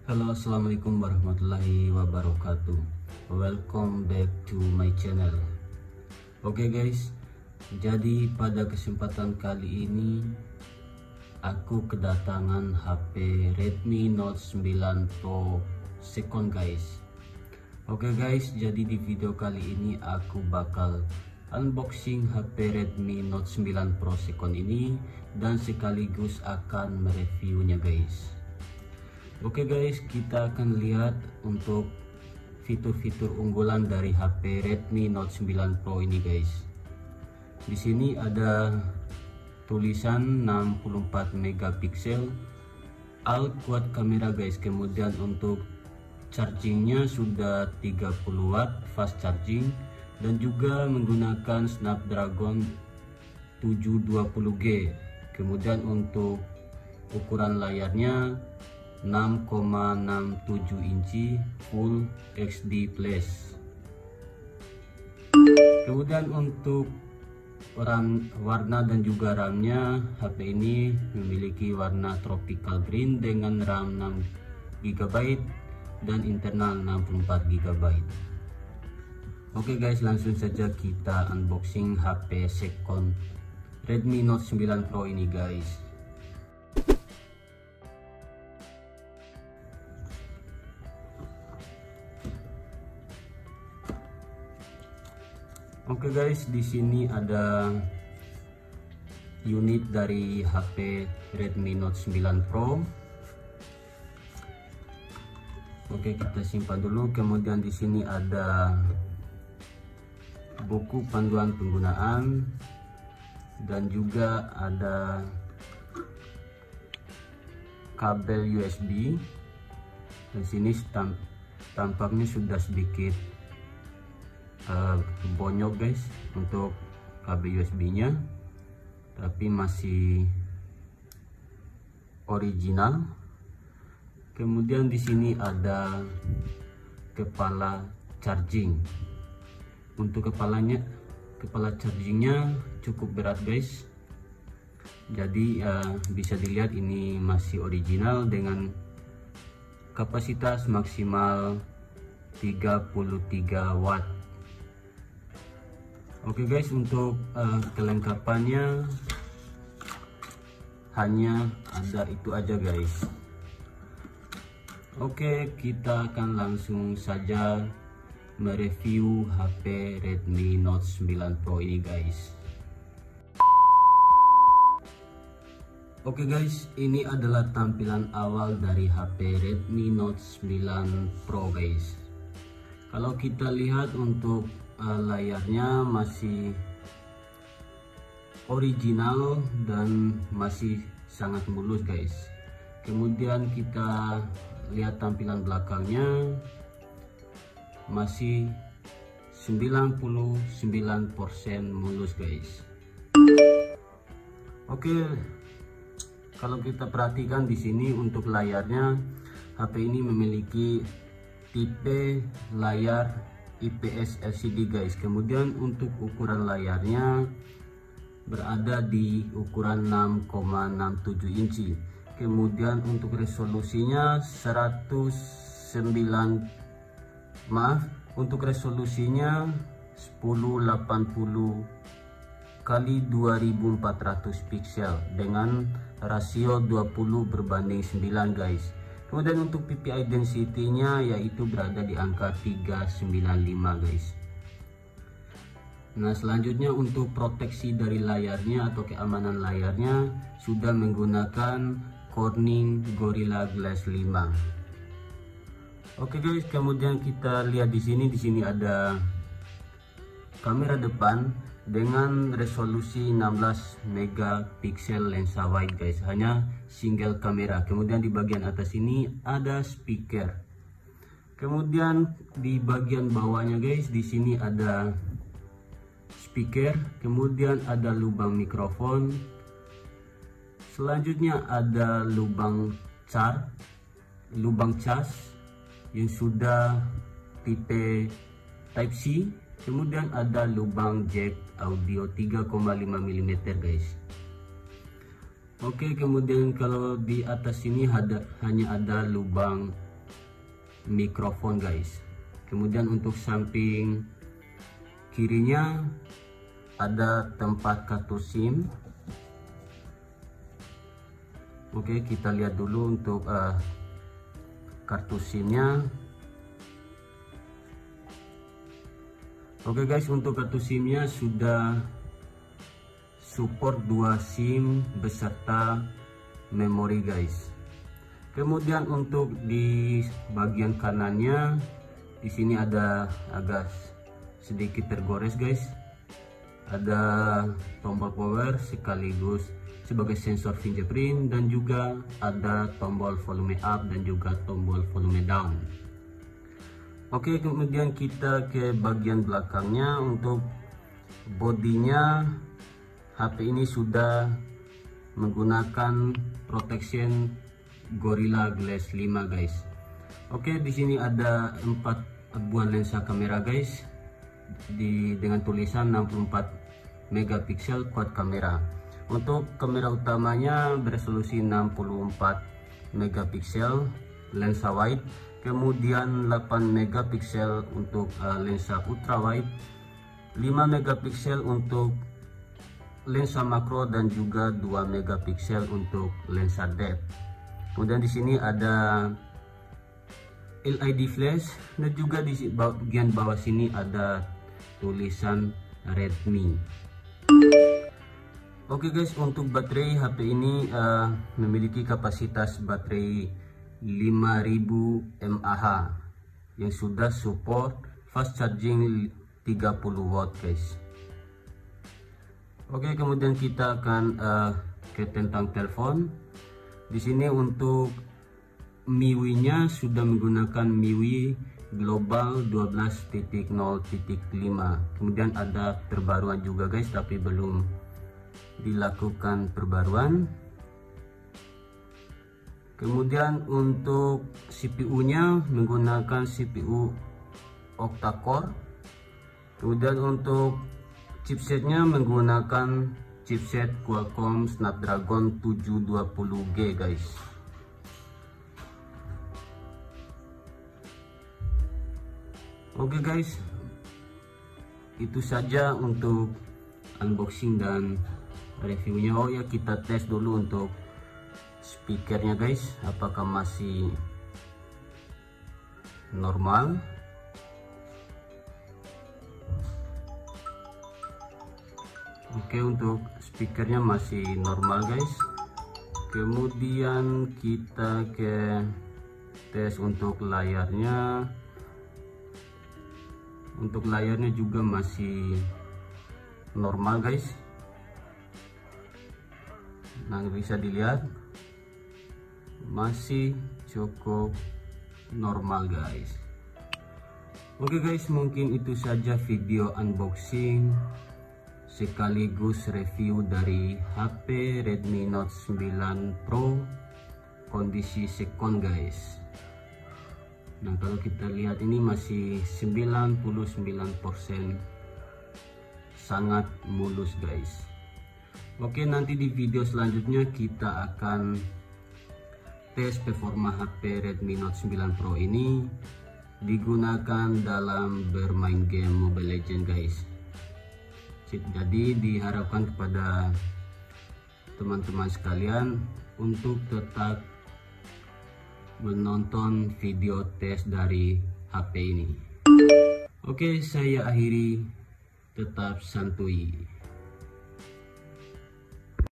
Halo, assalamualaikum warahmatullahi wabarakatuh. Welcome back to my channel. Oke guys, jadi pada kesempatan kali ini aku kedatangan HP Redmi Note 9 Pro Second guys. Oke guys, jadi di video kali ini aku bakal unboxing HP Redmi Note 9 Pro Second ini dan sekaligus akan mereviewnya guys. Oke guys, kita akan lihat untuk fitur-fitur unggulan dari HP Redmi Note 9 Pro ini guys. Di sini ada tulisan 64 megapiksel alt quad kamera guys. Kemudian untuk chargingnya sudah 30 watt fast charging dan juga menggunakan Snapdragon 720G. Kemudian untuk ukuran layarnya 6,67 inci Full HD Plus. Kemudian untuk warna dan juga RAM-nya, HP ini memiliki warna tropical green dengan RAM 6GB dan internal 64GB. Oke guys, langsung saja kita unboxing HP second Redmi Note 9 Pro ini guys. Oke guys, di sini ada unit dari HP Redmi Note 9 Pro. Oke, kita simpan dulu. Kemudian di sini ada buku panduan penggunaan dan juga ada kabel USB. Di sini tampaknya sudah sedikit bonyok guys untuk kabel USB nya, tapi masih original. Kemudian di sini ada kepala charging. Untuk kepala chargingnya cukup berat guys, jadi bisa dilihat ini masih original dengan kapasitas maksimal 33 watt. Oke guys, untuk kelengkapannya hanya ada itu aja guys. Oke, kita akan langsung saja mereview HP Redmi Note 9 Pro ini guys. Oke guys, ini adalah tampilan awal dari HP Redmi Note 9 Pro guys. Kalau kita lihat untuk layarnya masih original dan masih sangat mulus guys. Kemudian kita lihat tampilan belakangnya masih 99% mulus guys. Oke, kalau kita perhatikan di sini untuk layarnya, HP ini memiliki tipe layar IPS LCD guys. Kemudian untuk ukuran layarnya berada di ukuran 6,67 inci. Kemudian untuk resolusinya untuk resolusinya 1080 kali 2400 pixel dengan rasio 20:9 guys. Kemudian untuk PPI density-nya yaitu berada di angka 395 guys. Nah, selanjutnya untuk proteksi dari layarnya atau keamanan layarnya sudah menggunakan Corning Gorilla Glass 5. Oke guys, kemudian kita lihat di sini ada kamera depan dengan resolusi 16 megapiksel lensa wide guys, hanya single kamera. Kemudian di bagian atas ini ada speaker. Kemudian di bagian bawahnya guys, di sini ada speaker, kemudian ada lubang mikrofon. Selanjutnya ada lubang cas yang sudah tipe Type C. Kemudian ada lubang jack audio 3,5 mm guys. Oke, kemudian kalau di atas sini hanya ada lubang mikrofon guys. Kemudian untuk samping kirinya ada tempat kartu SIM. Oke, kita lihat dulu untuk kartu SIM-nya. Oke guys, untuk kartu SIM-nya sudah support 2 SIM beserta memori guys. Kemudian untuk di bagian kanannya, di sini ada agak sedikit tergores guys. Ada tombol power sekaligus sebagai sensor fingerprint, dan juga ada tombol volume up dan juga tombol volume down. Oke, kemudian kita ke bagian belakangnya. Untuk bodinya, HP ini sudah menggunakan protection Gorilla Glass 5 guys. Oke, di sini ada 4 buah lensa kamera guys, dengan tulisan 64 megapiksel quad kamera. Untuk kamera utamanya beresolusi 64 megapiksel lensa wide, kemudian 8 megapiksel untuk lensa ultra wide, 5 megapiksel untuk lensa makro, dan juga 2 megapiksel untuk lensa depth. Kemudian di sini ada LED flash, dan juga di bagian bawah sini ada tulisan Redmi. Oke guys, untuk baterai HP ini memiliki kapasitas baterai 5000 mAh yang sudah support fast charging 30 watt guys. Oke, kemudian kita akan ke tentang telepon. Di sini untuk MIUI-nya sudah menggunakan MIUI Global 12.0.5. Kemudian ada perbaruan juga guys, tapi belum dilakukan perbaruan. Kemudian untuk CPU-nya menggunakan CPU octa-core. Kemudian untuk chipsetnya menggunakan chipset Qualcomm Snapdragon 720G guys. Oke guys, itu saja untuk unboxing dan reviewnya. Oh ya, kita tes dulu untuk speakernya guys, apakah masih normal. Oke, untuk speakernya masih normal guys. Kemudian kita ke tes untuk layarnya. Untuk layarnya juga masih normal guys. Nah, bisa dilihat masih cukup normal guys. Oke guys, mungkin itu saja video unboxing sekaligus review dari HP Redmi Note 9 Pro kondisi second guys. Nah, kalau kita lihat ini masih 99% sangat mulus guys. Oke, nanti di video selanjutnya kita akan tes performa HP Redmi Note 9 Pro ini digunakan dalam bermain game Mobile Legends guys. Jadi diharapkan kepada teman-teman sekalian untuk tetap menonton video tes dari HP ini. Oke, saya akhiri, tetap santuy.